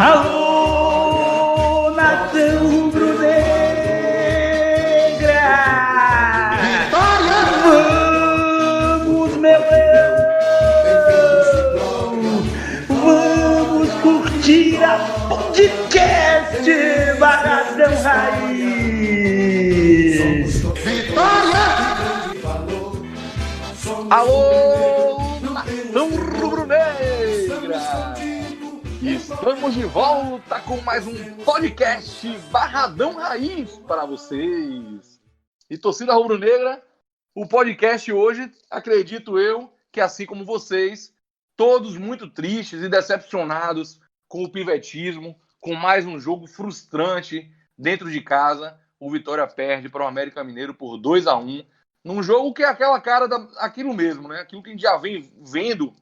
Alô, nação rubro-negra! Vitória! Vamos, meu leão! Vamos curtir a podcast Barradão Raiz! Vitória! Alô, nação rubro-negra! Estamos de volta com mais um podcast Barradão Raiz para vocês. E torcida rubro-negra, o podcast hoje, acredito eu, que assim como vocês, todos muito tristes e decepcionados com o pivetismo, com mais um jogo frustrante dentro de casa. O Vitória perde para o América Mineiro por 2-1, num jogo que é aquela cara aquilo mesmo, né? Aquilo que a gente já vem vendo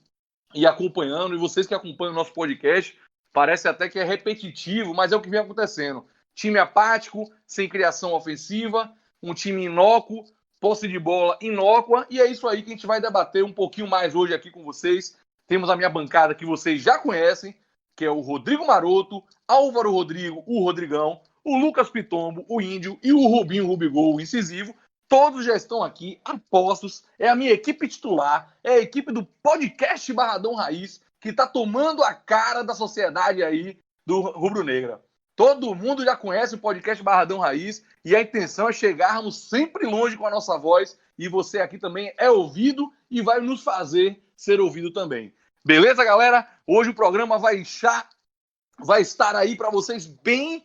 e acompanhando, e vocês que acompanham o nosso podcast, parece até que é repetitivo, mas é o que vem acontecendo. Time apático, sem criação ofensiva, um time inócuo, posse de bola inócua, e é isso aí que a gente vai debater um pouquinho mais hoje aqui com vocês. Temos a minha bancada que vocês já conhecem, que é o Rodrigo Maroto, Álvaro Rodrigo, o Rodrigão, o Lucas Pitombo, o Índio, e o Rubinho Rubigol, o incisivo. Todos já estão aqui, apostos. É a minha equipe titular, é a equipe do podcast Barradão Raiz, que está tomando a cara da sociedade aí do Rubro-Negra. Todo mundo já conhece o podcast Barradão Raiz e a intenção é chegarmos sempre longe com a nossa voz, e você aqui também é ouvido e vai nos fazer ser ouvido também. Beleza, galera? Hoje o programa vai estar aí para vocês bem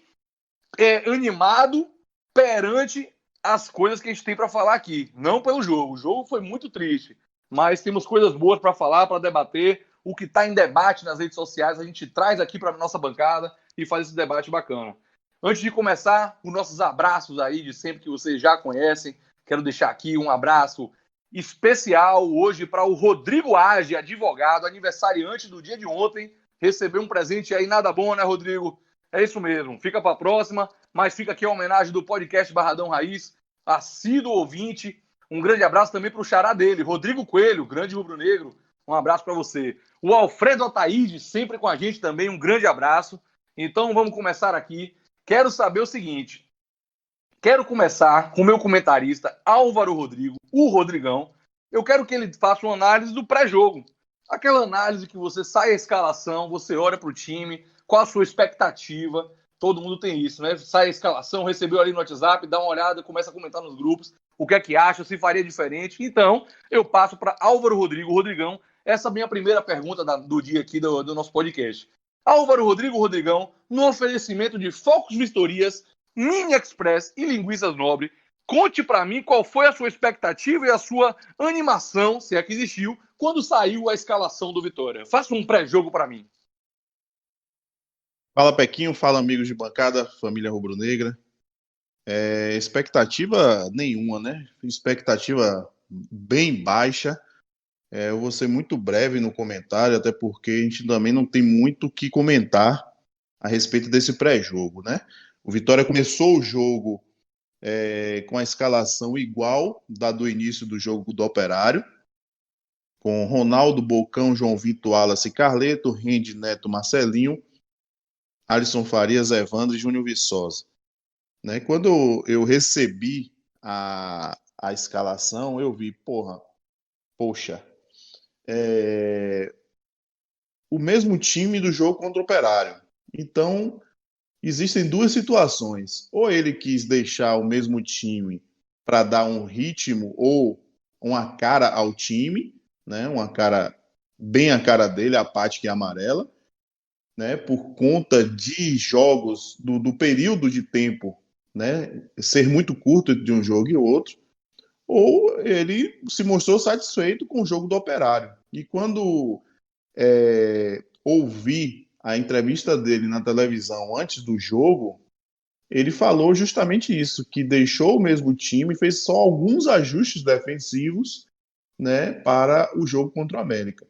animado perante as coisas que a gente tem para falar aqui. Não pelo jogo. O jogo foi muito triste, mas temos coisas boas para falar, para debater. O que está em debate nas redes sociais, a gente traz aqui para a nossa bancada e faz esse debate bacana. Antes de começar, os nossos abraços aí de sempre que vocês já conhecem, quero deixar aqui um abraço especial hoje para o Rodrigo Age, advogado, aniversariante do dia de ontem. Recebeu um presente aí, nada bom, né, Rodrigo? É isso mesmo, fica para a próxima, mas fica aqui a homenagem do podcast Barradão Raiz, assíduo ouvinte. Um grande abraço também para o xará dele, Rodrigo Coelho, grande rubro-negro. Um abraço para você. O Alfredo Ataíde, sempre com a gente também, um grande abraço. Então vamos começar aqui. Quero saber o seguinte. Quero começar com o meu comentarista, Álvaro Rodrigo, o Rodrigão. Eu quero que ele faça uma análise do pré-jogo. Aquela análise que você sai a escalação, você olha para o time, qual a sua expectativa. Todo mundo tem isso, né? Sai a escalação, recebeu ali no WhatsApp, dá uma olhada, começa a comentar nos grupos o que é que acha, se faria diferente. Então, eu passo para Álvaro Rodrigo, Rodrigão, essa minha primeira pergunta do dia aqui do nosso podcast. Álvaro Rodrigo, Rodrigão, no oferecimento de Focos Vistorias, Mini Express e Linguiças Nobre, conte para mim qual foi a sua expectativa e a sua animação, se é que existiu, quando saiu a escalação do Vitória. Faça um pré-jogo para mim. Fala, Pequinho, fala, amigos de bancada, família rubro-negra. Expectativa nenhuma, né? Expectativa bem baixa. Eu vou ser muito breve no comentário, até porque a gente também não tem muito o que comentar a respeito desse pré-jogo, né? O Vitória começou o jogo com a escalação igual da do início do jogo do Operário, com Ronaldo, Bocão, João Vitor, Wallace, Carleto, Rende, Neto, Marcelinho, Alisson Farias, Evandro e Júnior Viçosa. Né? Quando eu recebi a escalação, eu vi, poxa, o mesmo time do jogo contra o Operário. Então, existem duas situações. Ou ele quis deixar o mesmo time para dar um ritmo ou uma cara ao time, né? Uma cara bem a cara dele, apática e amarela, né? Por conta de jogos, do período de tempo, né? Ser muito curto de um jogo e outro. Ou ele se mostrou satisfeito com o jogo do Operário. E quando ouvi a entrevista dele na televisão antes do jogo, ele falou justamente isso, que deixou o mesmo time e fez só alguns ajustes defensivos, né, para o jogo contra o América.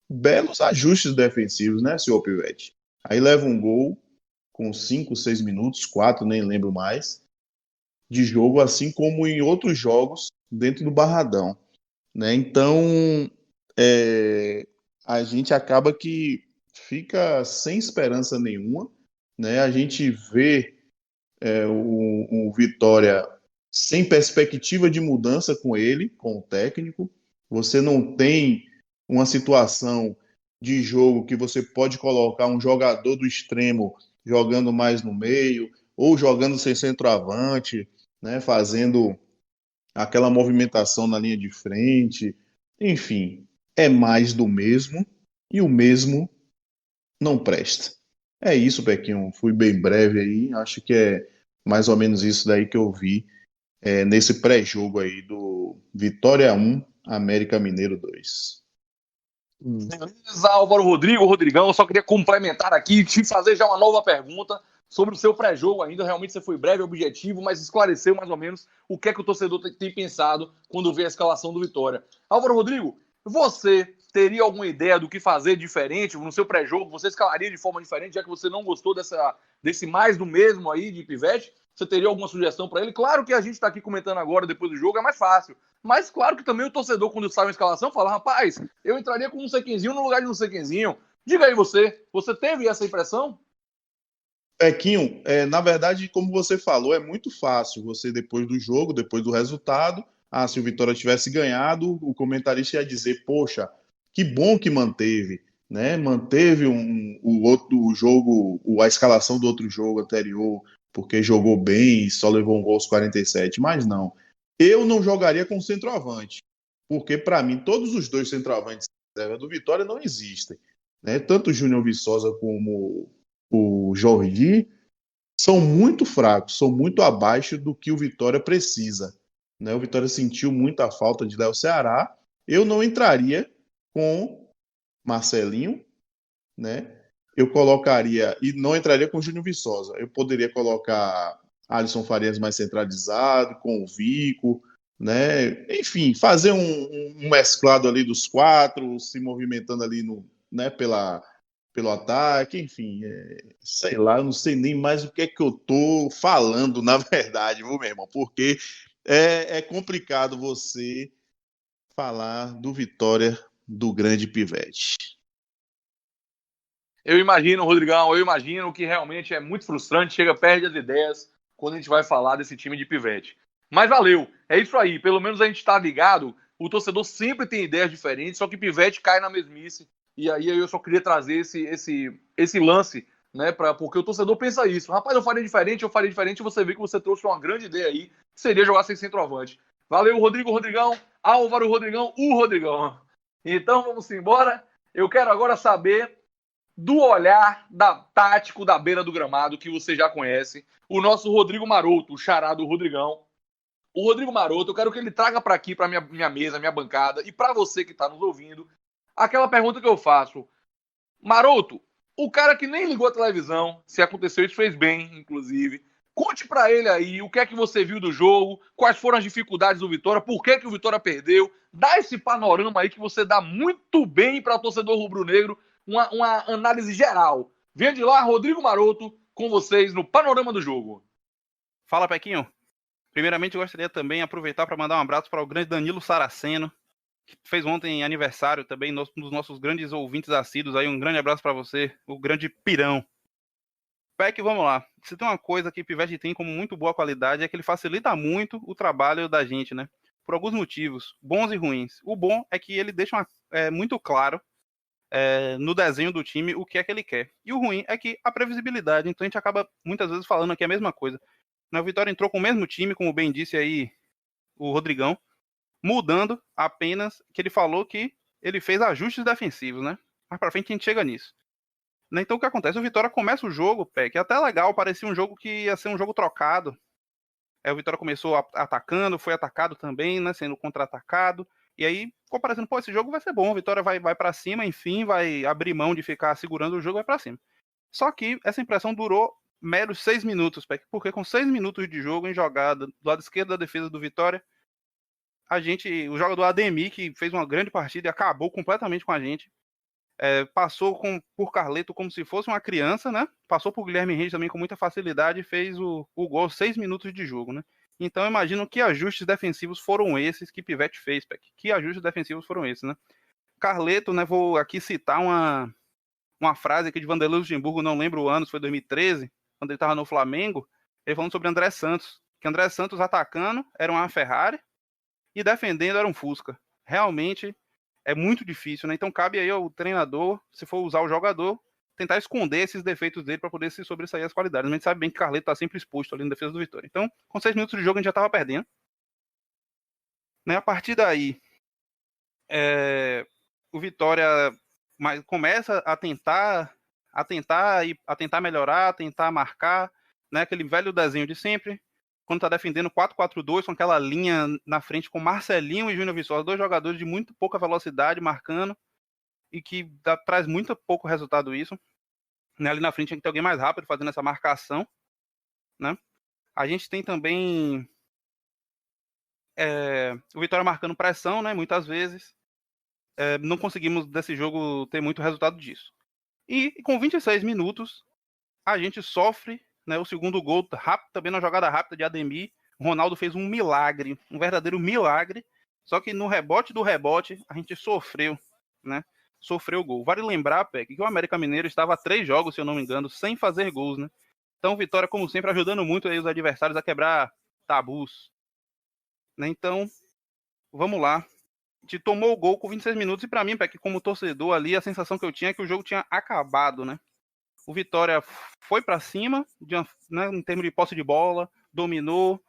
Belos ajustes defensivos, né, senhor Pivete? Aí leva um gol com 5, 6 minutos, 4, nem lembro mais, de jogo, assim como em outros jogos dentro do Barradão, né? Então, a gente acaba que fica sem esperança nenhuma né? A gente vê o Vitória sem perspectiva de mudança com ele, com o técnico. Você não tem uma situação de jogo que você pode colocar um jogador do extremo jogando mais no meio, ou jogando sem centroavante, né, fazendo aquela movimentação na linha de frente. Enfim, é mais do mesmo, e o mesmo não presta. É isso, Pequinho. Fui bem breve aí. Acho que é mais ou menos isso daí que eu vi nesse pré-jogo aí do Vitória 1, América Mineiro 2. Beleza, Álvaro Rodrigão, eu só queria complementar aqui, te fazer já uma nova pergunta sobre o seu pré-jogo ainda. Realmente você foi breve e objetivo, mas esclareceu mais ou menos o que é que o torcedor tem pensado quando vê a escalação do Vitória. Álvaro Rodrigo, você teria alguma ideia do que fazer diferente no seu pré-jogo? Você escalaria de forma diferente, já que você não gostou desse mais do mesmo aí de Pivete? Você teria alguma sugestão para ele? Claro que a gente está aqui comentando agora, depois do jogo, é mais fácil. Mas claro que também o torcedor, quando sai uma escalação, fala: rapaz, eu entraria com um Sequinzinho no lugar de um Sequinzinho. Diga aí você teve essa impressão? Pequinho, na verdade, como você falou, é muito fácil você, depois do jogo, depois do resultado, se o Vitória tivesse ganhado, o comentarista ia dizer: poxa, que bom que manteve, né? Manteve o jogo, a escalação do outro jogo anterior, porque jogou bem e só levou um gol aos 47. Mas não, eu não jogaria com centroavante, porque para mim todos os dois centroavantes do Vitória não existem, né? Tanto o Júnior Viçosa como o Jordi são muito fracos, são muito abaixo do que o Vitória precisa, né? O Vitória sentiu muita falta de Léo Ceará. Eu não entraria com Marcelinho, né? Eu colocaria, e não entraria com Júnior Viçosa. Eu poderia colocar Alisson Farias mais centralizado, com o Vico, né? Enfim, fazer um mesclado ali dos quatro, se movimentando ali né, pelo ataque, enfim, sei lá, eu não sei nem mais o que é que eu tô falando, na verdade, viu, meu irmão? Porque é complicado você falar do Vitória do grande Pivete. Eu imagino, Rodrigão, eu imagino que realmente é muito frustrante, chega, perde as ideias quando a gente vai falar desse time de Pivete. Mas valeu, é isso aí, pelo menos a gente tá ligado, o torcedor sempre tem ideias diferentes, só que Pivete cai na mesmice, e aí eu só queria trazer esse lance, né, porque o torcedor pensa isso: rapaz, eu faria diferente, e você vê que você trouxe uma grande ideia aí, que seria jogar sem centroavante. Valeu, Rodrigão, Álvaro Rodrigão, o Rodrigão. Então vamos embora, eu quero agora saber do olhar tático da beira do gramado, que você já conhece, o nosso Rodrigo Maroto, o xará do Rodrigão. O Rodrigo Maroto, eu quero que ele traga para aqui, para minha mesa, minha bancada, e para você que está nos ouvindo, aquela pergunta que eu faço: Maroto, o cara que nem ligou a televisão, se aconteceu isso, fez bem, inclusive. Conte para ele aí o que é que você viu do jogo, quais foram as dificuldades do Vitória, por que o Vitória perdeu. Dá esse panorama aí que você dá muito bem para o torcedor rubro-negro, uma análise geral. Venha de lá, Rodrigo Maroto, com vocês no panorama do jogo. Fala, Pequinho. Primeiramente, eu gostaria também de aproveitar para mandar um abraço para o grande Danilo Saraceno, que fez ontem aniversário também, um dos nossos grandes ouvintes assíduos. Aí, um grande abraço para você, o grande Pirão. Peck, vamos lá. Se tem uma coisa que o Pivete tem como muito boa qualidade, é que ele facilita muito o trabalho da gente, né? Por alguns motivos, bons e ruins. O bom é que ele deixa muito claro no desenho do time o que é que ele quer. E o ruim é que a previsibilidade. Então a gente acaba muitas vezes falando aqui a mesma coisa. Na Vitória entrou com o mesmo time, como bem disse aí o Rodrigão, mudando apenas que ele falou que ele fez ajustes defensivos, né? Mais pra frente a gente chega nisso. Então o que acontece? O Vitória começa o jogo, que é até legal, parecia um jogo que ia ser um jogo trocado. O Vitória começou atacando, foi atacado também, né? Sendo contra-atacado. E aí ficou parecendo, pô, esse jogo vai ser bom, a Vitória vai para cima, enfim, vai abrir mão de ficar segurando o jogo, vai para cima. Só que essa impressão durou meros 6 minutos, porque com 6 minutos de jogo em jogada, do lado esquerdo da defesa do Vitória, o jogador Ademir, que fez uma grande partida e acabou completamente com a gente, passou por Carleto como se fosse uma criança, né? Passou por Guilherme Reis também com muita facilidade e fez o gol aos 6 minutos de jogo, né? Então eu imagino que ajustes defensivos foram esses que Pivete fez, Peck. Que ajustes defensivos foram esses, né? Carleto, né? Vou aqui citar uma frase aqui de Vanderlei Luxemburgo, não lembro o ano, se foi 2013, quando ele estava no Flamengo, ele falando sobre André Santos, que André Santos atacando era uma Ferrari e defendendo era um Fusca. Realmente é muito difícil, né? Então cabe aí ao treinador, se for usar o jogador, tentar esconder esses defeitos dele para poder se sobressair as qualidades. A gente sabe bem que o Carleto está sempre exposto ali na defesa do Vitória. Então, com 6 minutos de jogo, a gente já estava perdendo. Né? A partir daí, o Vitória começa a tentar melhorar, a tentar marcar, né? Aquele velho desenho de sempre. Quando está defendendo 4-4-2, com aquela linha na frente com Marcelinho e Júnior Viçosa, 2 jogadores de muito pouca velocidade marcando e que traz muito pouco resultado isso. Né? Ali na frente tem que ter alguém mais rápido fazendo essa marcação. Né? A gente tem também o Vitória marcando pressão, né? Muitas vezes. Não conseguimos desse jogo ter muito resultado disso. E com 26 minutos, a gente sofre, né, o segundo gol rápido, também na jogada rápida de Ademir. O Ronaldo fez um milagre, um verdadeiro milagre. Só que no rebote do rebote, a gente sofreu, né? Sofreu o gol. Vale lembrar, Peck, que o América Mineiro estava há 3 jogos, se eu não me engano, sem fazer gols, né? Então, Vitória, como sempre, ajudando muito aí os adversários a quebrar tabus. Né? Então, vamos lá. A gente tomou o gol com 26 minutos e, para mim, Peck, como torcedor ali, a sensação que eu tinha é que o jogo tinha acabado, né? O Vitória foi para cima, né, em termos de posse de bola, dominou,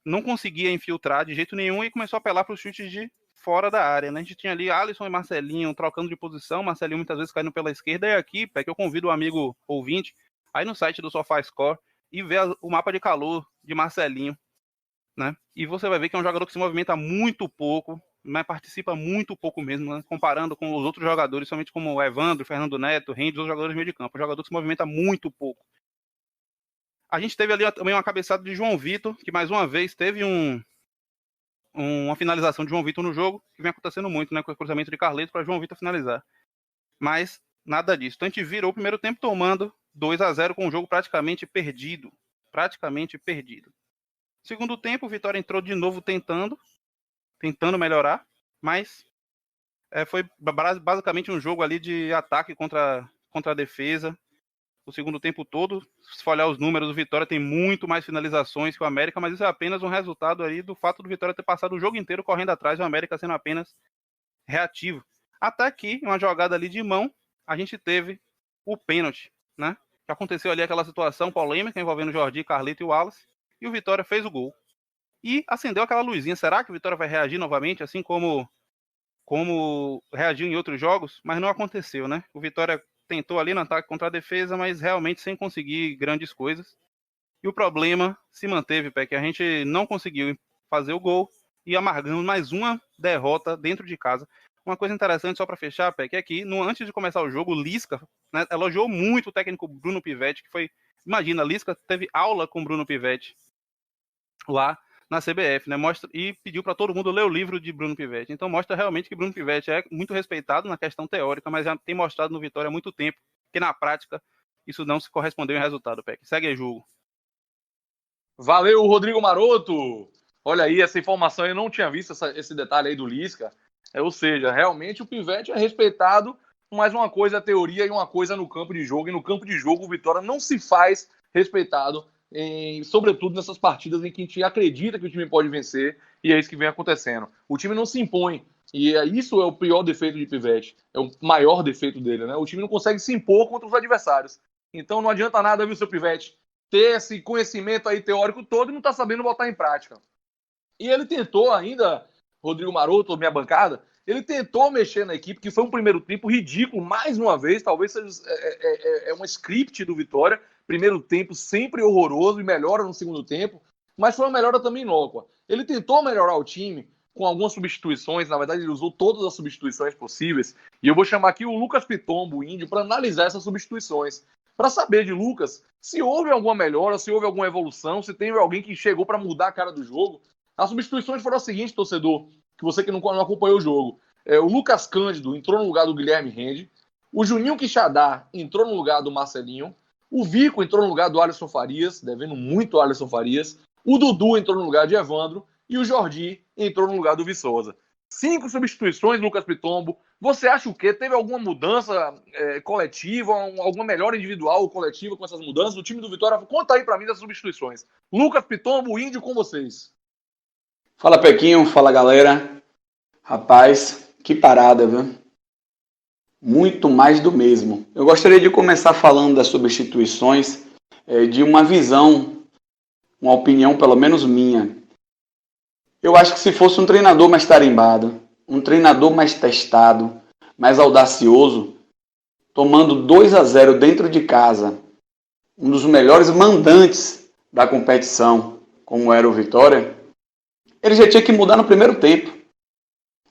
não conseguia infiltrar de jeito nenhum e começou a apelar para os chutes de fora da área. Né? A gente tinha ali Alisson e Marcelinho trocando de posição, Marcelinho muitas vezes caindo pela esquerda, e aqui, Peck, eu convido o amigo ouvinte aí no site do SofaScore e ver o mapa de calor de Marcelinho. Né? E você vai ver que é um jogador que se movimenta muito pouco, mas participa muito pouco mesmo, né? Comparando com os outros jogadores, somente como o Evandro, Fernando Neto, Rendes, os jogadores de meio de campo. Um jogador que se movimenta muito pouco. A gente teve ali também uma cabeçada de João Vitor, que mais uma vez teve uma finalização de João Vitor no jogo, que vem acontecendo muito, né? Com o cruzamento de Carleto para João Vitor finalizar. Mas nada disso. Então a gente virou o primeiro tempo tomando 2-0 com o jogo praticamente perdido. Praticamente perdido. Segundo tempo, o Vitória entrou de novo tentando melhorar, mas foi basicamente um jogo ali de ataque contra a defesa. O segundo tempo todo, se for olhar os números, o Vitória tem muito mais finalizações que o América, mas isso é apenas um resultado aí do fato do Vitória ter passado o jogo inteiro correndo atrás e o América sendo apenas reativo. Até que, uma jogada ali de mão, a gente teve o pênalti, né? Que aconteceu ali aquela situação polêmica envolvendo o Jordi, Carleto e o Wallace, e o Vitória fez o gol. E acendeu aquela luzinha. Será que o Vitória vai reagir novamente, assim como reagiu em outros jogos? Mas não aconteceu, né? O Vitória tentou ali no ataque contra a defesa, mas realmente sem conseguir grandes coisas. E o problema se manteve, Peck. A gente não conseguiu fazer o gol e amargamos mais uma derrota dentro de casa. Uma coisa interessante, só para fechar, Peck, é que antes de começar o jogo, o Lisca, né, elogiou muito o técnico Bruno Pivetti, que foi... Imagina, Lisca teve aula com o Bruno Pivetti lá na CBF, né? E pediu para todo mundo ler o livro de Bruno Pivetti. Então mostra realmente que Bruno Pivetti é muito respeitado na questão teórica, mas já tem mostrado no Vitória há muito tempo que na prática isso não se correspondeu em resultado, Peck. Segue aí, jogo. Valeu, Rodrigo Maroto! Olha aí, essa informação eu não tinha visto, esse detalhe aí do Lisca. Ou seja, realmente o Pivetti é respeitado, mas uma coisa é a teoria e uma coisa é no campo de jogo. E no campo de jogo o Vitória não se faz respeitado, sobretudo nessas partidas em que a gente acredita que o time pode vencer, e é isso que vem acontecendo. O time não se impõe, e isso é o pior defeito de Pivetti, é o maior defeito dele, né? O time não consegue se impor contra os adversários. Então não adianta nada, viu, seu Pivetti, ter esse conhecimento aí teórico todo e não tá sabendo botar em prática. E ele tentou ainda, Rodrigo Maroto, minha bancada, ele tentou mexer na equipe, que foi um primeiro tempo ridículo, mais uma vez, talvez seja um script do Vitória. Primeiro tempo sempre horroroso e melhora no segundo tempo, mas foi uma melhora também inócua. Ele tentou melhorar o time com algumas substituições, na verdade ele usou todas as substituições possíveis, e eu vou chamar aqui o Lucas Pitombo, o índio, para analisar essas substituições, para saber de Lucas se houve alguma melhora, se houve alguma evolução, se teve alguém que chegou para mudar a cara do jogo. As substituições foram as seguintes, torcedor, que você que não acompanhou o jogo. O Lucas Cândido entrou no lugar do Guilherme Rende, o Juninho Quixadá entrou no lugar do Marcelinho, o Vico entrou no lugar do Alisson Farias, devendo muito Alisson Farias, o Dudu entrou no lugar de Evandro e o Jordi entrou no lugar do Viçosa. 5 substituições, Lucas Pitombo, Você acha o quê? Teve alguma mudança coletiva, alguma melhora individual ou coletiva com essas mudanças? O time do Vitória, conta aí pra mim das substituições. Lucas Pitombo, Índio, com vocês. Fala, Pequinho. Fala, galera. Rapaz, que parada, viu? Muito mais do mesmo. Eu gostaria de começar falando das substituições de uma visão, uma opinião pelo menos minha. Eu acho que se fosse um treinador mais tarimbado, um treinador mais testado, mais audacioso, tomando 2-0 dentro de casa, um dos melhores mandantes da competição, como era o Vitória, ele já tinha que mudar no primeiro tempo.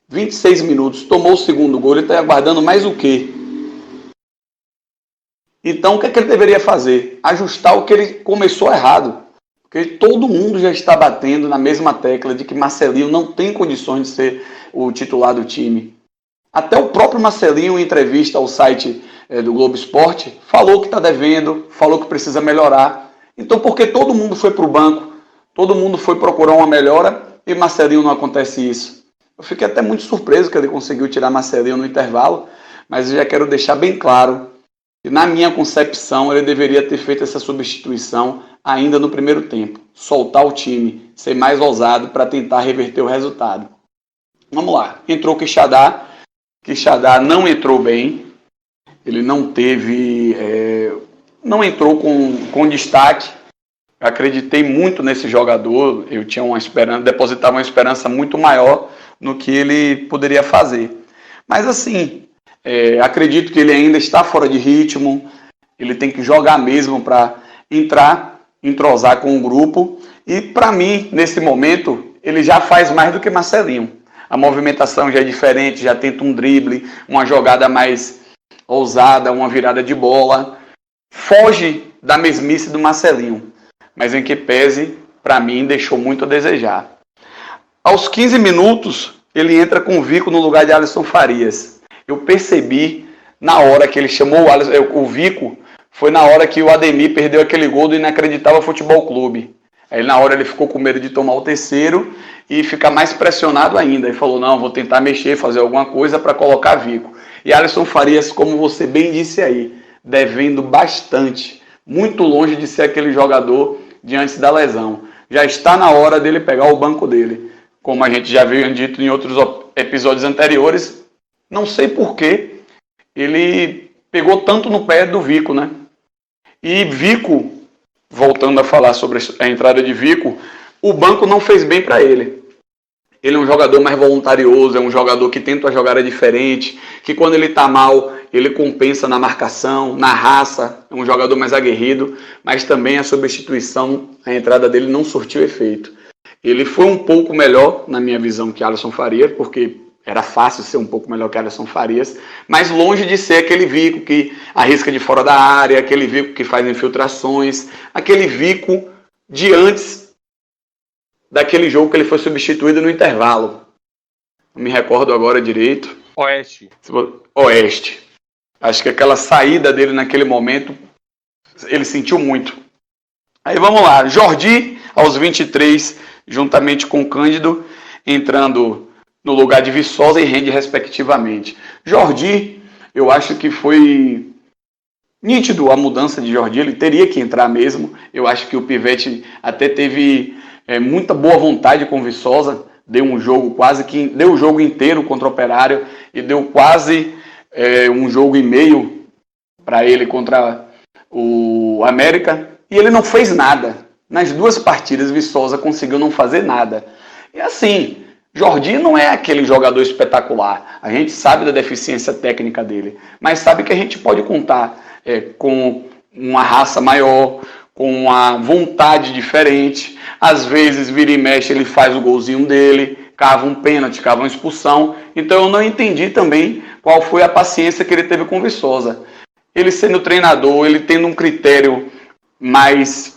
26 minutos, tomou o segundo gol, ele está aguardando mais o quê? Então, o que é que ele deveria fazer? Ajustar o que ele começou errado. Porque todo mundo já está batendo na mesma tecla de que Marcelinho não tem condições de ser o titular do time. Até o próprio Marcelinho, em entrevista ao site do Globo Esporte, falou que está devendo, falou que precisa melhorar. Então, porque todo mundo foi para o banco, todo mundo foi procurar uma melhora e Marcelinho não acontece isso. Eu fiquei até muito surpreso que ele conseguiu tirar Marcelinho no intervalo, mas eu já quero deixar bem claro que, na minha concepção, ele deveria ter feito essa substituição ainda no primeiro tempo. Soltar o time, ser mais ousado para tentar reverter o resultado. Vamos lá. Entrou o Quixadá. Quixadá não entrou bem. Ele não teve... não entrou com destaque. Eu acreditei muito nesse jogador. Eu tinha uma esperança, depositava uma esperança muito maior no que ele poderia fazer. Mas assim, acredito que ele ainda está fora de ritmo. Ele tem que jogar mesmo para entrosar com o grupo. E para mim, nesse momento, ele já faz mais do que Marcelinho. A movimentação já é diferente, já tenta um drible, uma jogada mais ousada, uma virada de bola. Foge da mesmice do Marcelinho. Mas em que pese, para mim, deixou muito a desejar. Aos 15 minutos, ele entra com o Vico no lugar de Alisson Farias. Eu percebi, na hora que ele chamou o Vico, foi na hora que o Ademir perdeu aquele gol do Inacreditável Futebol Clube. Aí na hora ele ficou com medo de tomar o terceiro e ficar mais pressionado ainda. Ele falou, não, vou tentar mexer, fazer alguma coisa para colocar Vico. E Alisson Farias, como você bem disse aí, devendo bastante, muito longe de ser aquele jogador diante da lesão. Já está na hora dele pegar o banco dele. Como a gente já viu dito em outros episódios anteriores, não sei por que ele pegou tanto no pé do Vico, né? E Vico, voltando a falar sobre a entrada de Vico, o banco não fez bem para ele. Ele é um jogador mais voluntarioso, é um jogador que tenta uma jogada diferente, que quando ele está mal, ele compensa na marcação, na raça, é um jogador mais aguerrido, mas também a substituição, a entrada dele não surtiu efeito. Ele foi um pouco melhor, na minha visão, que Alisson Farias, porque era fácil ser um pouco melhor que Alisson Farias, mas longe de ser aquele Vico que arrisca de fora da área, aquele Vico que faz infiltrações, aquele Vico de antes daquele jogo que ele foi substituído no intervalo. Não me recordo agora direito. Oeste. Acho que aquela saída dele naquele momento, ele sentiu muito. Aí vamos lá. Jordi, aos 23, juntamente com Cândido, entrando no lugar de Viçosa e Rende, respectivamente. Jordi, eu acho que foi nítido a mudança de Jordi, ele teria que entrar mesmo. Eu acho que o Pivete até teve muita boa vontade com o Viçosa, deu um jogo deu o jogo inteiro contra o Operário e deu quase um jogo e meio para ele contra o América, e ele não fez nada. Nas duas partidas, Viçosa conseguiu não fazer nada. E assim, Jordi não é aquele jogador espetacular. A gente sabe da deficiência técnica dele, mas sabe que a gente pode contar com uma raça maior, com uma vontade diferente. Às vezes, vira e mexe, ele faz o golzinho dele, cava um pênalti, cava uma expulsão. Então eu não entendi também qual foi a paciência que ele teve com o Viçosa. Ele sendo treinador, ele tendo um critério mais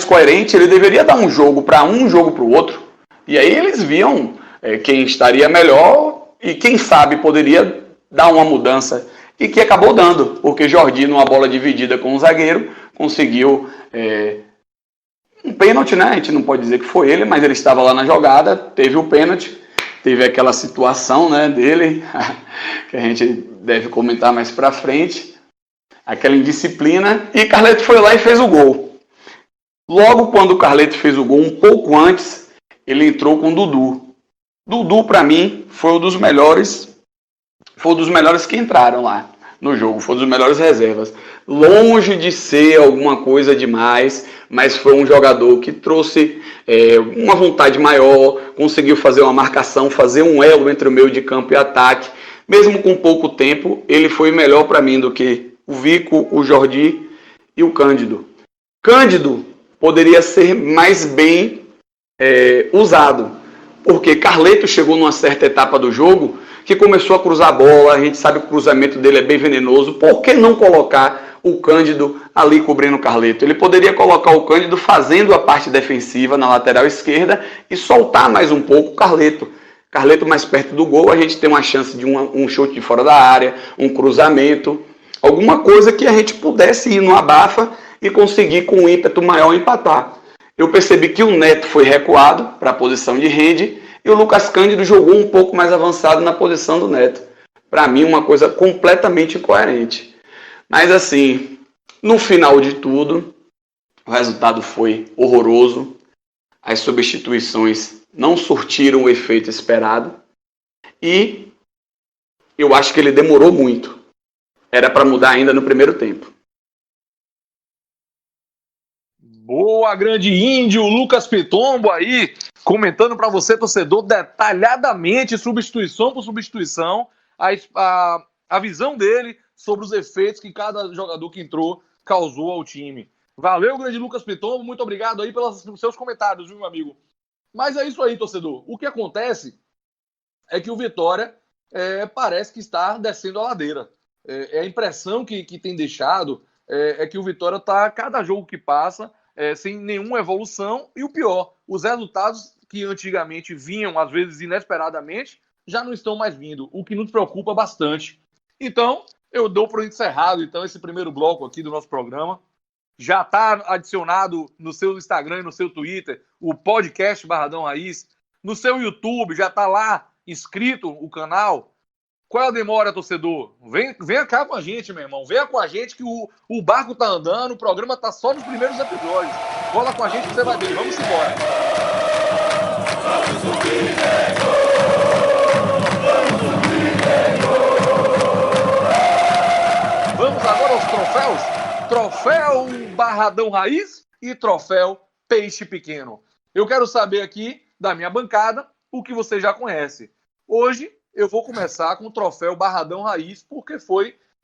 coerente, ele deveria dar um jogo para um, jogo para o outro. E aí eles viam quem estaria melhor e quem sabe poderia dar uma mudança. E que acabou dando, porque Jordi, numa bola dividida com o zagueiro, conseguiu um pênalti, né? A gente não pode dizer que foi ele, mas ele estava lá na jogada, teve o pênalti teve aquela situação, né, dele, que a gente deve comentar mais pra frente, aquela indisciplina, e Carleto foi lá e fez o gol. Logo quando o Carleto fez o gol, um pouco antes, ele entrou com o Dudu. Dudu, para mim, foi um dos melhores que entraram lá no jogo, foi um dos melhores reservas. Longe de ser alguma coisa demais, mas foi um jogador que trouxe uma vontade maior, conseguiu fazer uma marcação, fazer um elo entre o meio de campo e ataque. Mesmo com pouco tempo, ele foi melhor para mim do que o Vico, o Jordi e o Cândido. Cândido poderia ser mais bem usado, porque Carleto chegou numa certa etapa do jogo que começou a cruzar a bola, a gente sabe que o cruzamento dele é bem venenoso. Por que não colocar o Cândido ali cobrindo o Carleto? Ele poderia colocar o Cândido fazendo a parte defensiva na lateral esquerda e soltar mais um pouco o Carleto. Carleto mais perto do gol, a gente tem uma chance de um chute de fora da área, um cruzamento, alguma coisa que a gente pudesse ir no abafa e conseguir com um ímpeto maior empatar. Eu percebi que o Neto foi recuado para a posição de Rende e o Lucas Cândido jogou um pouco mais avançado na posição do Neto. Para mim, uma coisa completamente incoerente. Mas assim, no final de tudo, o resultado foi horroroso. As substituições não surtiram o efeito esperado. E eu acho que ele demorou muito. Era para mudar ainda no primeiro tempo. Boa, grande índio, Lucas Pitombo aí, comentando para você, torcedor, detalhadamente, substituição por substituição, a visão dele sobre os efeitos que cada jogador que entrou causou ao time. Valeu, grande Lucas Pitombo, muito obrigado aí pelos seus comentários, viu, meu amigo? Mas é isso aí, torcedor. O que acontece é que o Vitória parece que está descendo a ladeira. A impressão que tem deixado é que o Vitória está, cada jogo que passa, sem nenhuma evolução, e o pior, os resultados que antigamente vinham, às vezes inesperadamente, já não estão mais vindo, o que nos preocupa bastante. Então, eu dou por encerrado então, esse primeiro bloco aqui do nosso programa. Já está adicionado no seu Instagram e no seu Twitter o podcast Barradão Raiz, no seu YouTube já está lá inscrito o canal. Qual é a demora, torcedor? Venha cá com a gente, meu irmão. Venha com a gente que o barco tá andando, o programa tá só nos primeiros episódios. Cola com a gente que você vai ver. Vamos embora. Vamos agora aos troféus. Troféu Barradão Raiz e troféu Peixe Pequeno. Eu quero saber aqui, da minha bancada, o que você já conhece. Hoje, eu vou começar com o troféu Barradão Raiz, porque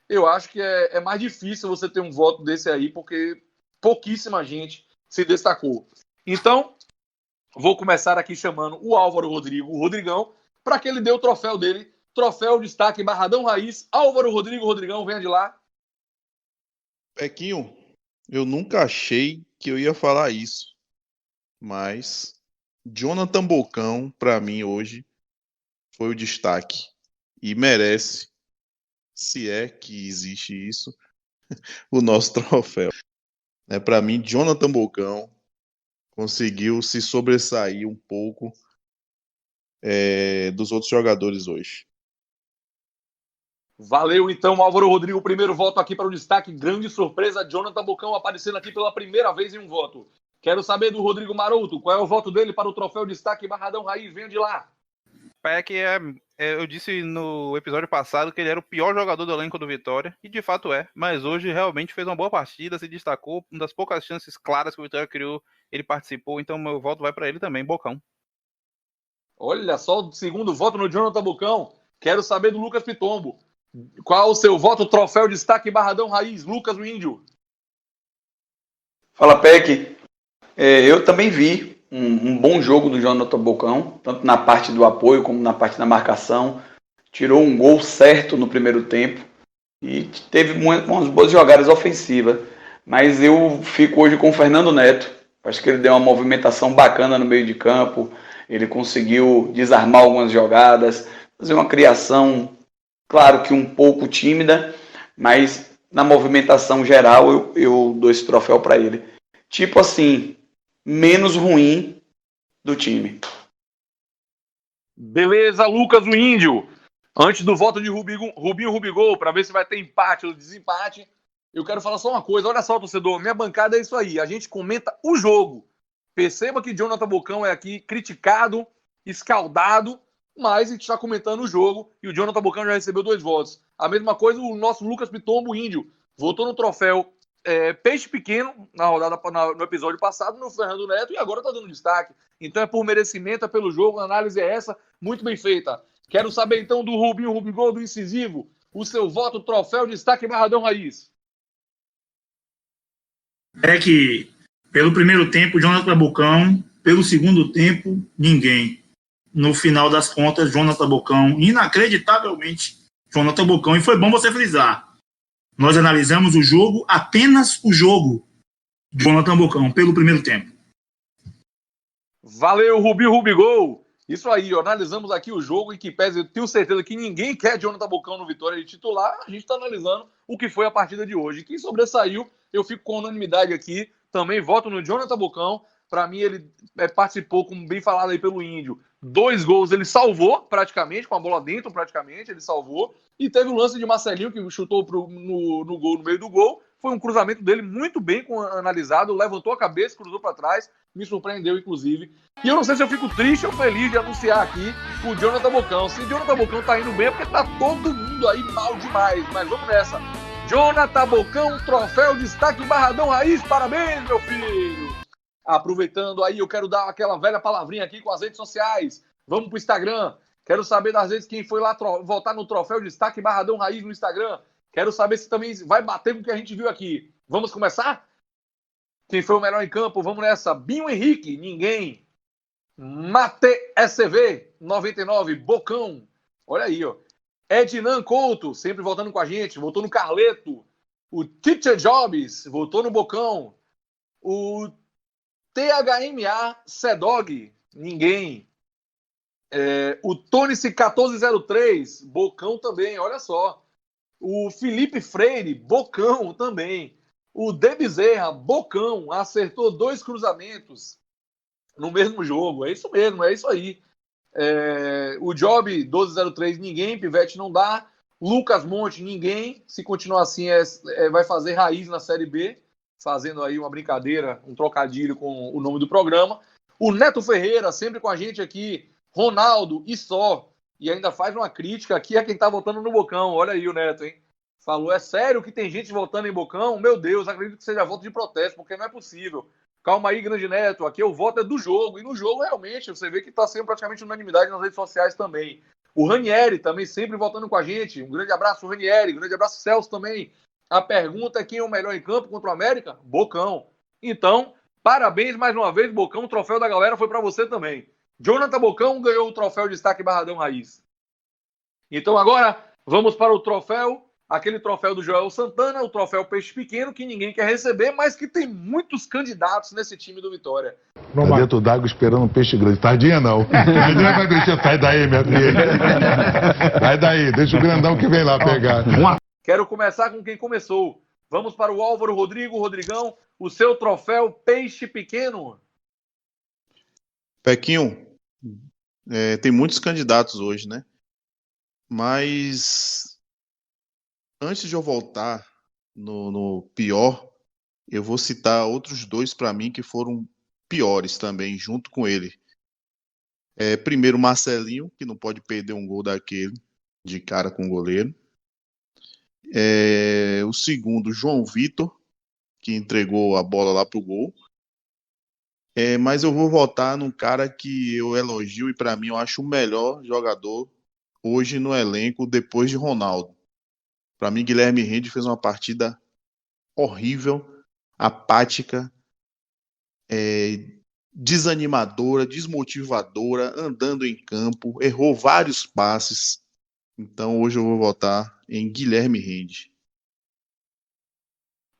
eu acho que é mais difícil você ter um voto desse aí, porque pouquíssima gente se destacou. Então, vou começar aqui chamando o Álvaro Rodrigo, o Rodrigão, para que ele dê o troféu dele, troféu destaque Barradão Raiz. Álvaro Rodrigo, Rodrigão, venha de lá. Pequinho, eu nunca achei que eu ia falar isso, mas Jonathan Bocão, para mim hoje, foi o destaque e merece, se é que existe isso, o nosso troféu. Para mim, Jonathan Bocão conseguiu se sobressair um pouco dos outros jogadores hoje. Valeu, então, Álvaro Rodrigo. Primeiro voto aqui para o destaque. Grande surpresa, Jonathan Bocão aparecendo aqui pela primeira vez em um voto. Quero saber do Rodrigo Maroto. Qual é o voto dele para o troféu destaque Barradão Raiz? Venha de lá. Peck eu disse no episódio passado que ele era o pior jogador do elenco do Vitória, e de fato mas hoje realmente fez uma boa partida, se destacou, uma das poucas chances claras que o Vitória criou, ele participou, então meu voto vai para ele também, Bocão. Olha só, o segundo voto no Jonathan Bocão. Quero saber do Lucas Pitombo. Qual o seu voto, troféu destaque Barradão Raiz? Lucas, o Índio. Fala, Peck. Eu também vi um bom jogo do Jonathan Bocão, tanto na parte do apoio como na parte da marcação. Tirou um gol certo no primeiro tempo e teve umas boas jogadas ofensivas. Mas eu fico hoje com o Fernando Neto. Acho que ele deu uma movimentação bacana no meio de campo. Ele conseguiu desarmar algumas jogadas, fazer uma criação, claro que um pouco tímida, mas na movimentação geral eu dou esse troféu para ele. Tipo assim, menos ruim do time. Beleza, Lucas, o Índio. Antes do voto de Rubinho Rubigol, para ver se vai ter empate ou desempate, eu quero falar só uma coisa. Olha só, torcedor, minha bancada é isso aí. A gente comenta o jogo. Perceba que Jonathan Bocão é aqui criticado, escaldado, mas a gente está comentando o jogo e o Jonathan Bocão já recebeu 2 votos. A mesma coisa o nosso Lucas Pitombo, Índio, votou no troféu Peixe Pequeno na rodada, no episódio passado, no Fernando Neto, e agora está dando destaque. Então é por merecimento, é pelo jogo, a análise é essa, muito bem feita. Quero saber então do Rubinho Rubigol, do Incisivo, o seu voto, troféu, destaque Barradão Raiz. É que, pelo primeiro tempo, Jonathan Bocão, pelo segundo tempo, ninguém. No final das contas, Jonathan Bocão, inacreditavelmente, Jonathan Bocão, e foi bom você frisar. Nós analisamos o jogo, apenas o jogo, Jonathan Bocão, pelo primeiro tempo. Valeu, Rubinho Rubigol. Isso aí, ó, analisamos aqui o jogo e que pese, eu tenho certeza que ninguém quer Jonathan Bocão no Vitória de titular, a gente está analisando o que foi a partida de hoje. Quem sobressaiu, eu fico com unanimidade aqui, também voto no Jonathan Bocão. Para mim, ele participou, como bem falado aí pelo Índio, 2 gols ele salvou praticamente, com a bola dentro praticamente, ele salvou. E teve o lance de Marcelinho, que chutou no gol, no meio do gol. Foi um cruzamento dele muito bem analisado, levantou a cabeça, cruzou para trás, me surpreendeu, inclusive. E eu não sei se eu fico triste ou feliz de anunciar aqui o Jonathan Bocão. Se o Jonathan Bocão tá indo bem, é porque tá todo mundo aí mal demais. Mas vamos nessa. Jonathan Bocão, troféu, destaque Barradão Raiz. Parabéns, meu filho! Aproveitando aí, eu quero dar aquela velha palavrinha aqui com as redes sociais. Vamos pro Instagram. Quero saber das vezes quem foi lá votar no troféu destaque Barradão Raiz no Instagram. Quero saber se também vai bater com o que a gente viu aqui. Vamos começar? Quem foi o melhor em campo? Vamos nessa. Binho Henrique, ninguém. Mate SV, 99, Bocão. Olha aí, ó. Ednan Couto, sempre voltando com a gente. Votou no Carleto. O Teacher Jobs, votou no Bocão. O THMA Sedog, ninguém. O Tonice 1403, Bocão também, olha só. O Felipe Freire, Bocão também. O De Bezerra, Bocão, acertou 2 cruzamentos no mesmo jogo. É isso mesmo, é isso aí. O Job 1203, ninguém. Pivete não dá. Lucas Monte, ninguém. Se continuar assim, vai fazer raiz na Série B, fazendo aí uma brincadeira, um trocadilho com o nome do programa. O Neto Ferreira, sempre com a gente aqui. Ronaldo e só. E ainda faz uma crítica aqui a quem tá votando no Bocão. Olha aí o Neto, hein? Falou, é sério que tem gente votando em Bocão? Meu Deus, acredito que seja voto de protesto, porque não é possível. Calma aí, grande Neto. Aqui o voto é do jogo. E no jogo, realmente, você vê que tá sendo praticamente unanimidade nas redes sociais também. O Ranieri também sempre votando com a gente. Um grande abraço, Ranieri. Um grande abraço, Celso também. A pergunta é quem é o melhor em campo contra o América? Bocão. Então, parabéns mais uma vez, Bocão. O troféu da galera foi para você também. Jonathan Bocão ganhou o troféu destaque Barradão Raiz. Então agora vamos para o troféu, aquele troféu do Joel Santana, o troféu Peixe Pequeno, que ninguém quer receber, mas que tem muitos candidatos nesse time do Vitória. Tá dentro d'água esperando um peixe grande. Tardinha não. Tardinha vai deixar. Sai daí, minha filha. Sai daí, deixa o grandão que vem lá pegar. Quero começar com quem começou. Vamos para o Álvaro Rodrigão, o seu troféu Peixe Pequeno. Pequinho, tem muitos candidatos hoje, né? Mas antes de eu voltar no pior, eu vou citar outros 2 para mim que foram piores também, junto com ele. Primeiro, Marcelinho, que não pode perder um gol daquele, de cara com o goleiro. O segundo, João Vitor, que entregou a bola lá pro gol. Mas eu vou votar num cara que eu elogio e para mim eu acho o melhor jogador hoje no elenco depois de Ronaldo. Para mim, Guilherme Rende fez uma partida horrível, apática, desanimadora, desmotivadora, andando em campo, errou vários passes. Então hoje eu vou votar em Guilherme Rende.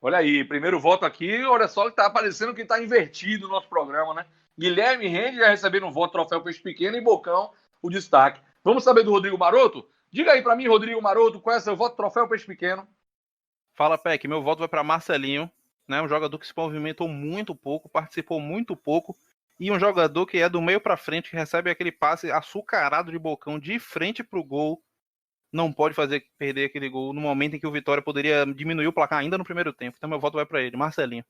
Olha aí, primeiro voto aqui, olha só que tá aparecendo que tá invertido o nosso programa, né? Guilherme Rende já recebendo um voto, troféu Peixe Pequeno, e Bocão, o destaque. Vamos saber do Rodrigo Maroto? Diga aí pra mim, Rodrigo Maroto, qual é o seu voto, troféu Peixe Pequeno? Fala, Peck, meu voto vai para Marcelinho, né? Um jogador que se movimentou muito pouco, participou muito pouco E um jogador que é do meio pra frente, que recebe aquele passe açucarado de bocão de frente pro gol, não pode perder aquele gol no momento em que o Vitória poderia diminuir o placar ainda no primeiro tempo. Então meu voto vai pra ele, Marcelinho.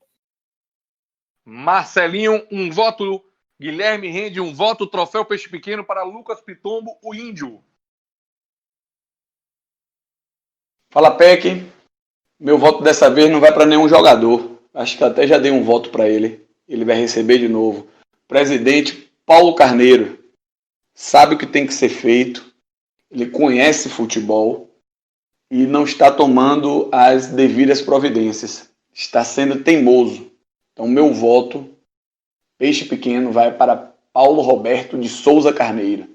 Marcelinho, um voto. Guilherme Rende, um voto. Troféu Peixe Pequeno para Lucas Pitombo, o índio. Fala, Peck. Meu voto dessa vez não vai para nenhum jogador. Acho que até já dei um voto para ele. Ele vai receber de novo. Presidente Paulo Carneiro. Sabe o que tem que ser feito. Ele conhece futebol e não está tomando as devidas providências. Está sendo teimoso. Então, meu voto, Peixe Pequeno, vai para Paulo Roberto de Souza Carneiro.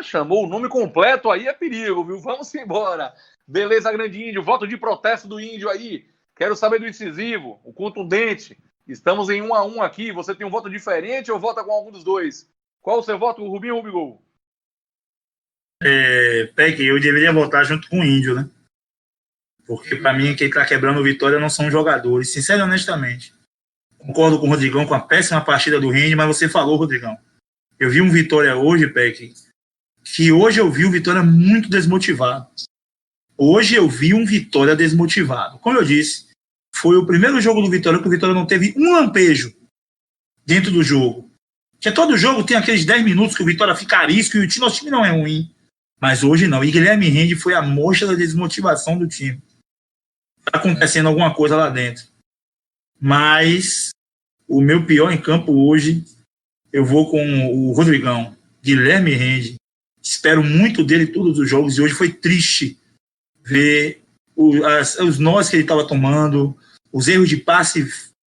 Chamou o nome completo aí, é perigo, viu? Vamos embora. Beleza, grande índio. Voto de protesto do índio aí. Quero saber do incisivo, o contundente. Estamos em 1-1 aqui. Você tem um voto diferente ou vota com algum dos dois? Qual o seu voto, Rubinho ou Rubigol? Peck, eu deveria votar junto com o índio, né? Porque para mim quem tá quebrando o Vitória não são os jogadores, sincero e honestamente. Concordo com o Rodrigão com a péssima partida do Rende, mas você falou, Rodrigão. Eu vi um Vitória hoje, Peck, que hoje eu vi um Vitória muito desmotivado. Hoje eu vi um Vitória desmotivado. Como eu disse, foi o primeiro jogo do Vitória que o Vitória não teve um lampejo dentro do jogo. Porque todo jogo tem aqueles 10 minutos que o Vitória fica arisco e nosso time não é ruim. Mas hoje não. E Guilherme Rende foi a mostra da desmotivação do time. Está acontecendo alguma coisa lá dentro. Mas o meu pior em campo hoje, eu vou com o Rodrigão. Guilherme Rende. Espero muito dele todos os jogos. E hoje foi triste ver os nós que ele estava tomando, os erros de passe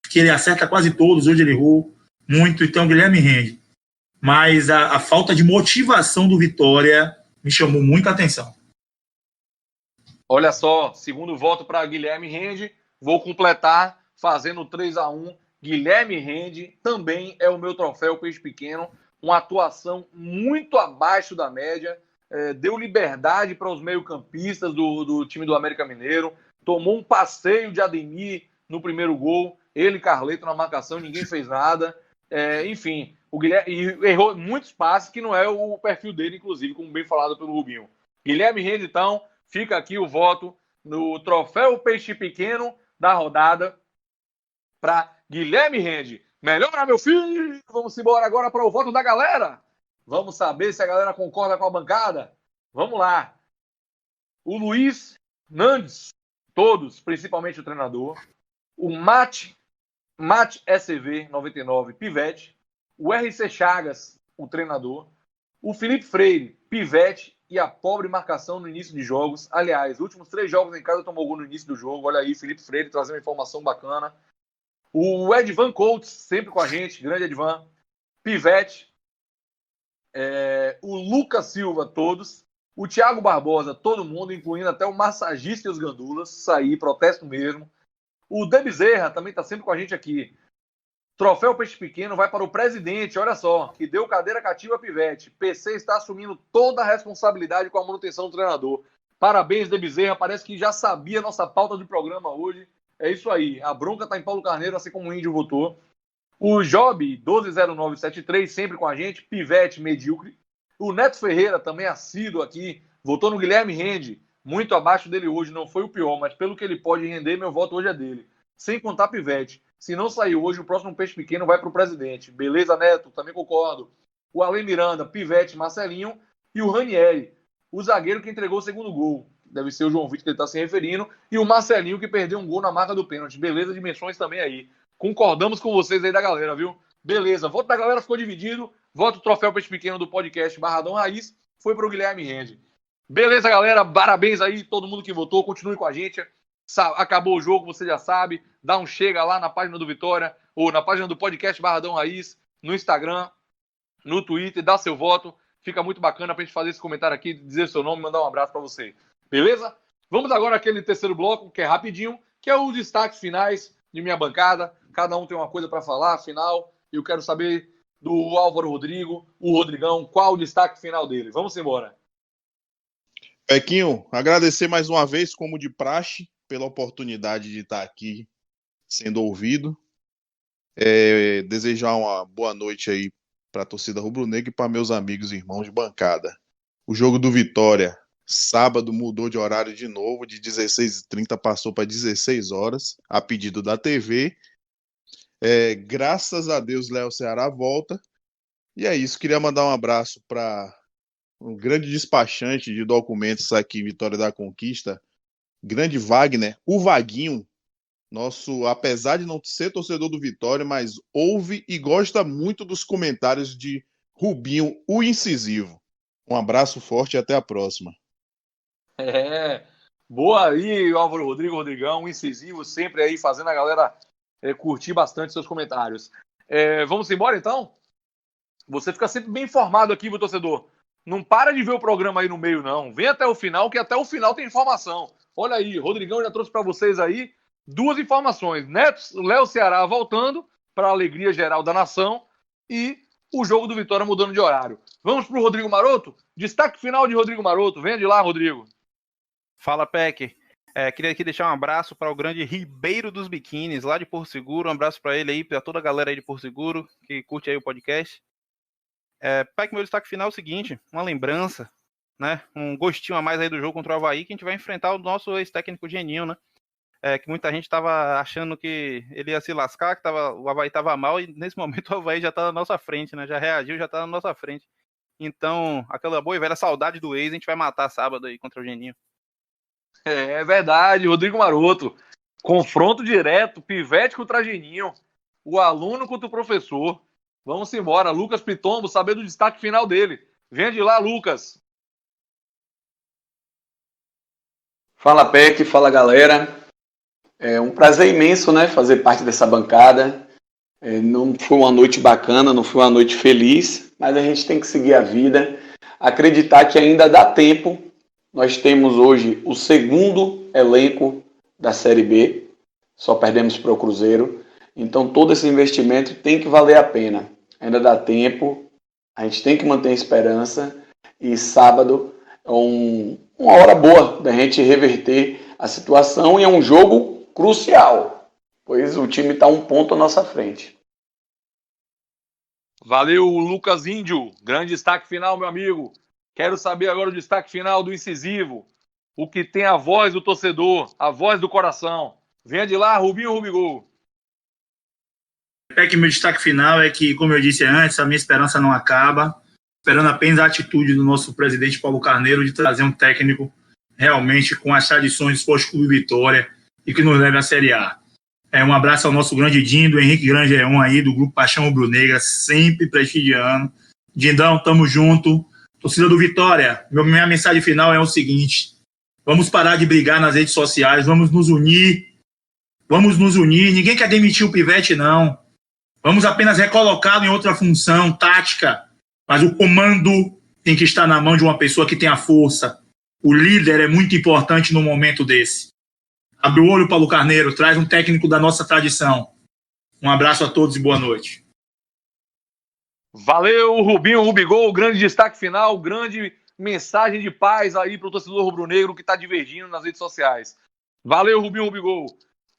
que ele acerta quase todos. Hoje ele errou muito. Então, Guilherme Rende. Mas a falta de motivação do Vitória me chamou muita atenção. Olha só, segundo voto para Guilherme Rende. Vou completar fazendo 3-1. Guilherme Rende também é o meu troféu Peixe Pequeno. Uma atuação muito abaixo da média. Deu liberdade para os meio-campistas do time do América Mineiro. Tomou um passeio de Ademir no primeiro gol. Ele e Carleto na marcação, ninguém fez nada. Enfim, o Guilherme errou muitos passes, que não é o perfil dele, inclusive, como bem falado pelo Rubinho. Guilherme Rende, então, fica aqui o voto no troféu Peixe Pequeno da rodada para Guilherme Rende. Melhora, meu filho! Vamos embora agora para o voto da galera. Vamos saber se a galera concorda com a bancada. Vamos lá. O Luiz Nandes, todos, principalmente o treinador. O Mate SCV 99, Pivete. O RC Chagas, o treinador. O Felipe Freire, Pivete e a pobre marcação no início de jogos. Aliás, últimos 3 jogos em casa tomou gol no início do jogo. Olha aí, Felipe Freire trazendo uma informação bacana. O Edvan Coates, sempre com a gente, grande Edvan. Pivete. O Lucas Silva, todos. O Thiago Barbosa, todo mundo, incluindo até o massagista e os gandulas. Saí, protesto mesmo. O De Bezerra também está sempre com a gente aqui. Troféu Peixe Pequeno vai para o presidente, olha só, que deu cadeira cativa a Pivete. PC está assumindo toda a responsabilidade com a manutenção do treinador. Parabéns, De Bezerra, parece que já sabia a nossa pauta do programa hoje. É isso aí, a bronca está em Paulo Carneiro, assim como o Índio votou. O Job, 120973, sempre com a gente. Pivete, medíocre. O Neto Ferreira, também assíduo aqui, votou no Guilherme Rende. Muito abaixo dele hoje, não foi o pior, mas pelo que ele pode render, meu voto hoje é dele. Sem contar Pivete. Se não sair hoje, o próximo Peixe Pequeno vai para o presidente. Beleza, Neto? Também concordo. O Ale Miranda, Pivete, Marcelinho e o Ranieri, o zagueiro que entregou o segundo gol. Deve ser o João Vitor que ele está se referindo. E o Marcelinho que perdeu um gol na marca do pênalti. Beleza, dimensões também aí. Concordamos com vocês aí da galera, viu? Beleza, voto da galera ficou dividido. Voto do troféu Peixe Pequeno do podcast Barradão Raiz foi para o Guilherme Rende. Beleza, galera? Parabéns aí, todo mundo que votou. Continue com a gente. Acabou o jogo, você já sabe. Dá um chega lá na página do Vitória ou na página do podcast Barradão Raiz, no Instagram, no Twitter, dá seu voto. Fica muito bacana pra gente fazer esse comentário aqui, dizer seu nome, mandar um abraço para você. Beleza? Vamos agora àquele terceiro bloco, que é rapidinho, que é os destaques finais de minha bancada. Cada um tem uma coisa para falar, afinal. Eu quero saber do Álvaro Rodrigo, o Rodrigão, qual o destaque final dele. Vamos embora. Pequinho, agradecer mais uma vez, como de praxe, pela oportunidade de estar aqui sendo ouvido. Desejar uma boa noite aí para a torcida rubro-negra e para meus amigos e irmãos de bancada. O jogo do Vitória, sábado, mudou de horário de novo, de 16h30 passou para 16 horas, a pedido da TV. Graças a Deus, Léo Ceará volta. E é isso, queria mandar um abraço para um grande despachante de documentos aqui em Vitória da Conquista, grande Wagner, o Vaguinho, nosso, apesar de não ser torcedor do Vitória, mas ouve e gosta muito dos comentários de Rubinho, o incisivo. Um abraço forte e até a próxima. Boa aí, Álvaro Rodrigão, um incisivo, sempre aí fazendo a galera curtir bastante seus comentários. Vamos embora então? Você fica sempre bem informado aqui, meu torcedor. Não para de ver o programa aí no meio, não. Vem até o final, que até o final tem informação. Olha aí, Rodrigão já trouxe para vocês aí 2 informações. Léo Ceará voltando, para a alegria geral da nação, e o jogo do Vitória mudando de horário. Vamos para o Rodrigo Maroto? Destaque final de Rodrigo Maroto. Vem de lá, Rodrigo. Fala, Peck. Queria aqui deixar um abraço para o grande Ribeiro dos Biquínis, lá de Porto Seguro. Um abraço para ele aí, para toda a galera aí de Porto Seguro, que curte aí o podcast. Peck, meu destaque final é o seguinte, uma lembrança, né? Um gostinho a mais aí do jogo contra o Avaí, que a gente vai enfrentar o nosso ex-técnico Geninho, né? Que muita gente estava achando que ele ia se lascar, que o Avaí estava mal, e nesse momento o Avaí já está na nossa frente, né? Já reagiu, já está na nossa frente. Então, aquela boa e velha saudade do ex, a gente vai matar sábado aí contra o Geninho. É verdade, Rodrigo Maroto. Confronto direto, Pivete contra Geninho, o aluno contra o professor. Vamos embora, Lucas Pitombo, saber do destaque final dele. Vem de lá, Lucas. Fala, Peck, fala, galera. É um prazer imenso, né, fazer parte dessa bancada. Não foi uma noite bacana, não foi uma noite feliz, mas a gente tem que seguir a vida, acreditar que ainda dá tempo. Nós temos hoje o 2º elenco da Série B, só perdemos para o Cruzeiro. Então todo esse investimento tem que valer a pena. Ainda dá tempo, a gente tem que manter a esperança, e sábado é uma hora boa da gente reverter a situação, e é um jogo crucial, pois o time está 1 ponto à nossa frente. Valeu, Lucas Índio. Grande destaque final, meu amigo. Quero saber agora o destaque final do incisivo, o que tem a voz do torcedor, a voz do coração. Venha de lá, Rubinho Rubigol. Meu destaque final é que, como eu disse antes, a minha esperança não acaba, esperando apenas a atitude do nosso presidente Paulo Carneiro de trazer um técnico realmente com as tradições do Esporte Clube Vitória e que nos leve à Série A. Um abraço ao nosso grande Dindo, Henrique Grangeon aí, do Grupo Paixão Rubro-Negra, sempre prestigiando. Dindão, tamo junto. Torcida do Vitória, minha mensagem final é o seguinte: vamos parar de brigar nas redes sociais, vamos nos unir, ninguém quer demitir o Pivete, não. Vamos apenas recolocá-lo em outra função tática, mas o comando tem que estar na mão de uma pessoa que tem a força. O líder é muito importante no momento desse. Abre o olho, Paulo Carneiro, traz um técnico da nossa tradição. Um abraço a todos e boa noite. Valeu, Rubinho Rubigol, grande destaque final, grande mensagem de paz aí para o torcedor rubro-negro que está divergindo nas redes sociais. Valeu, Rubinho Rubigol.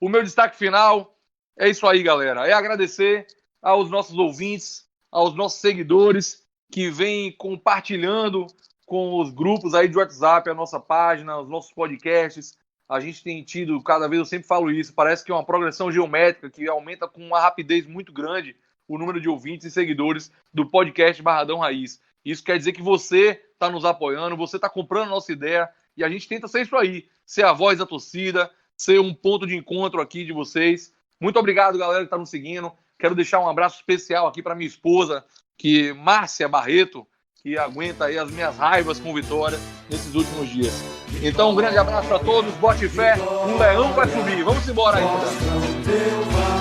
O meu destaque final é isso aí, galera. É agradecer aos nossos ouvintes, aos nossos seguidores que vêm compartilhando com os grupos aí de WhatsApp, a nossa página, os nossos podcasts. A gente tem tido, cada vez eu sempre falo isso, parece que é uma progressão geométrica que aumenta com uma rapidez muito grande o número de ouvintes e seguidores do podcast Barradão Raiz. Isso quer dizer que você está nos apoiando, você está comprando a nossa ideia, e a gente tenta ser isso aí, ser a voz da torcida, ser um ponto de encontro aqui de vocês. Muito obrigado, galera, que está nos seguindo. Quero deixar um abraço especial aqui para minha esposa, Márcia Barreto, que aguenta aí as minhas raivas com Vitória nesses últimos dias. Então, um grande abraço para todos, bote fé, um leão vai subir. Vamos embora aí, galera.